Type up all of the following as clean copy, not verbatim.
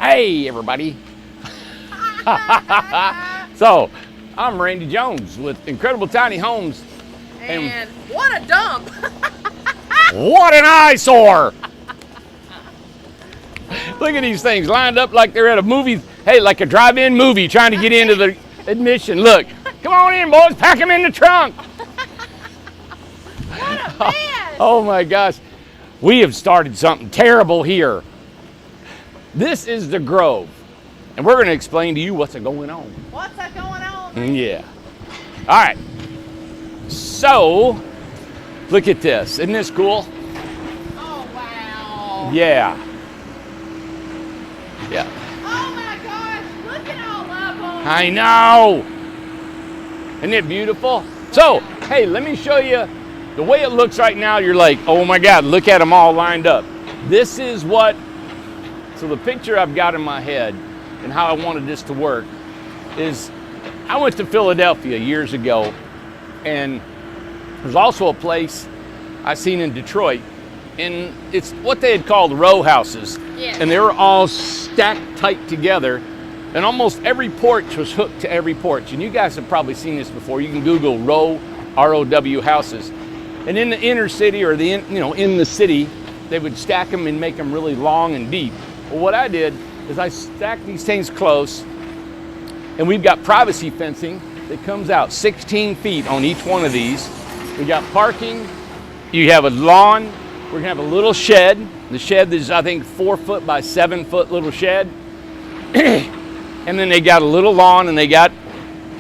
Hey, everybody. So, I'm Randy Jones with Incredible Tiny Homes. And what a dump. What an eyesore. Look at these things lined up like they're at a movie, hey, like a drive-in movie trying to get into the admission. Look, come on in, boys, pack them in the trunk. What a mess. Oh my gosh, we have started something terrible here. This is the Grove, and we're going to explain to you what's going on. What's that going on? Yeah. All right. So, look at this. Isn't this cool? Oh, wow. Yeah. Yeah. Oh, my gosh. Look at all of them. I know. Isn't it beautiful? So, hey, let me show you the way it looks right now. You're like, oh my God, look at them all lined up. This is what, so the picture I've got in my head and how I wanted this to work is I went to Philadelphia years ago, and there's also a place I seen in Detroit, and it's what they had called row houses. Yeah. And they were all stacked tight together, and almost every porch was hooked to every porch. And you guys have probably seen this before. You can Google row, R-O-W houses. And in the inner city, or in the city, they would stack them and make them really long and deep. Well, what I did is I stacked these things close, and we've got privacy fencing that comes out 16 feet on each one of these. We got parking. You have a lawn. We're gonna have a little shed. The shed is, I think, 4 foot by 7 foot little shed. And then they got a little lawn, and they got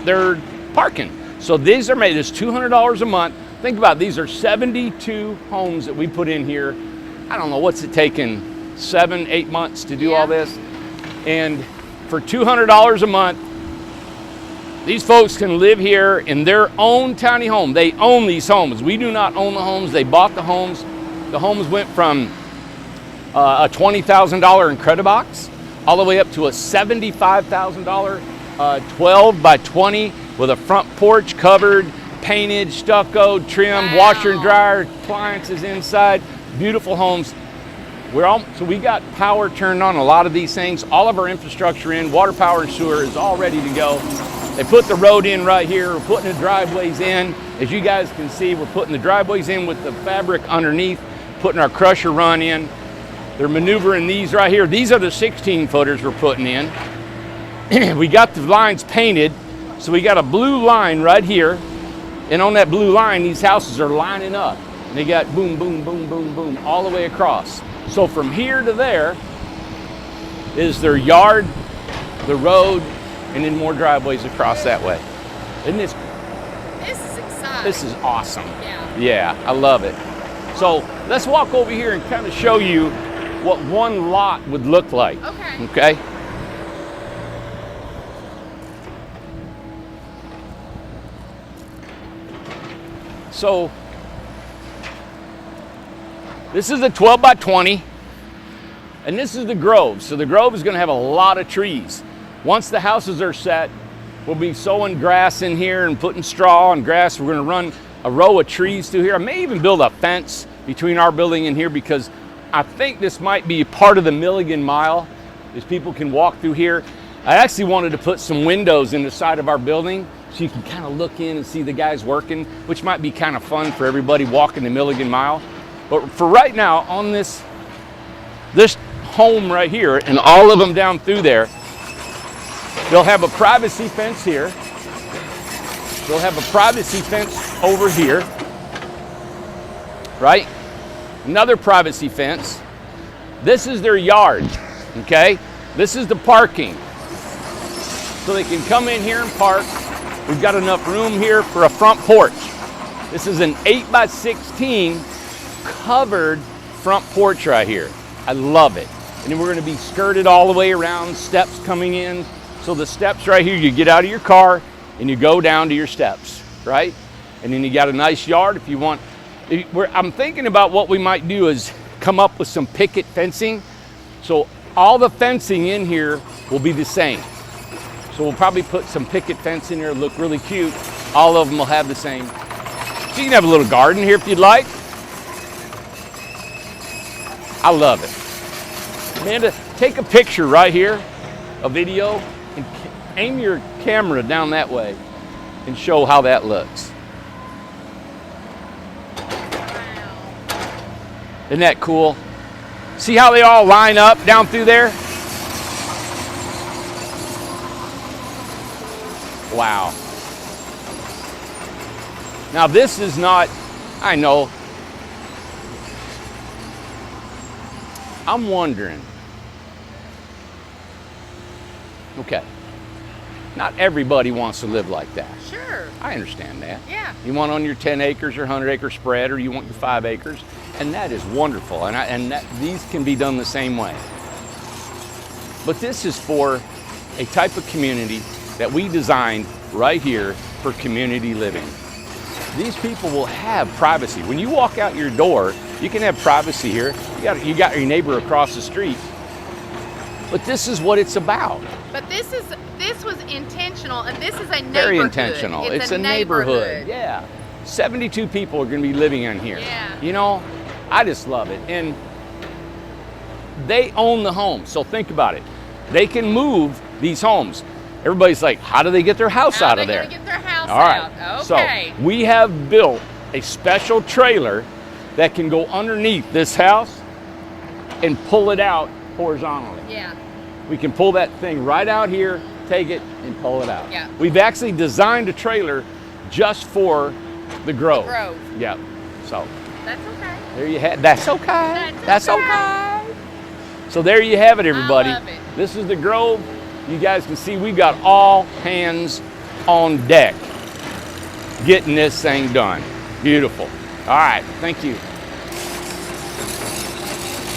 their parking. So these are made, it's $200 a month. Think about it, these are 72 homes that we put in here. I don't know, what's it taking, 7-8 months to do all this? And for $200 a month, these folks can live here in their own tiny home. They own these homes. We do not own the homes. They bought the homes. The homes went from a $20,000 Incredibox all the way up to a $75,000 12 by 20 with a front porch covered, painted, stuccoed, trimmed, Wow. washer and dryer, appliances inside. Beautiful homes. So we got power turned on a lot of these things. All of our infrastructure in, water, power, and sewer is all ready to go. They put the road in right here. We're putting the driveways in. As you guys can see, we're putting the driveways in with the fabric underneath, putting our crusher run in. They're maneuvering these right here. These are the 16 footers we're putting in. We got the lines painted. So we got a blue line right here. And on that blue line, these houses are lining up. And they got boom, boom, boom, boom, boom, all the way across. So from here to there is their yard, the road, and then more driveways across that way. Isn't this? This is exciting. This is awesome. Yeah. Yeah, I love it. So let's walk over here and kind of show you what one lot would look like. Okay. Okay? So this is a 12 by 20, and this is the Grove. So the Grove is going to have a lot of trees. Once the houses are set, we'll be sowing grass in here and putting straw and grass. We're going to run a row of trees through here. I may even build a fence between our building and here, because I think this might be part of the Milligan Mile, as people can walk through here. I actually wanted to put some windows in the side of our building so you can kind of look in and see the guys working, which might be kind of fun for everybody walking the Milligan Mile. But for right now, on this home right here, and all of them down through there, they'll have a privacy fence here. They'll have a privacy fence over here, right? Another privacy fence. This is their yard, okay? This is the parking. So they can come in here and park. We've got enough room here for a front porch. This is an 8 by 16 covered front porch right here. I love it. And then we're going to be skirted all the way around, steps coming in. So the steps right here, you get out of your car and you go down to your steps, right? And then you got a nice yard if you want. I'm thinking about what we might do is come up with some picket fencing. So all the fencing in here will be the same. So we'll probably put some picket fence in there, look really cute. All of them will have the same. So you can have a little garden here if you'd like. I love it. Amanda, take a picture right here, a video, and aim your camera down that way and show how that looks. Isn't that cool? See how they all line up down through there? Wow. Now this is not, I know, I'm wondering, okay, not everybody wants to live like that. Sure. I understand that. Yeah. You want on your 10 acres or 100 acre spread, or you want your 5 acres, and that is wonderful, and these can be done the same way. But this is for a type of community that we designed right here for community living. These people will have privacy. When you walk out your door, you can have privacy here. You got your neighbor across the street. But this is what it's about. But this was intentional, and this is a neighborhood. Very intentional. It's a neighborhood. neighborhood. Yeah. 72 people are going to be living in here. Yeah. You know, I just love it. And they own the home. So think about it. They can move these homes. Everybody's like, how do they get their house out of there? How are they going to get their house All right. out? Okay. So we have built a special trailer that can go underneath this house and pull it out horizontally. Yeah. We can pull that thing right out here, take it, and pull it out. Yeah. We've actually designed a trailer just for the Grove. The Grove. Yep. So That's okay. there you have. That's okay. That's okay. So there you have it, everybody. I love it. This is the Grove. You guys can see we've got all hands on deck getting this thing done. Beautiful. All right. Thank you.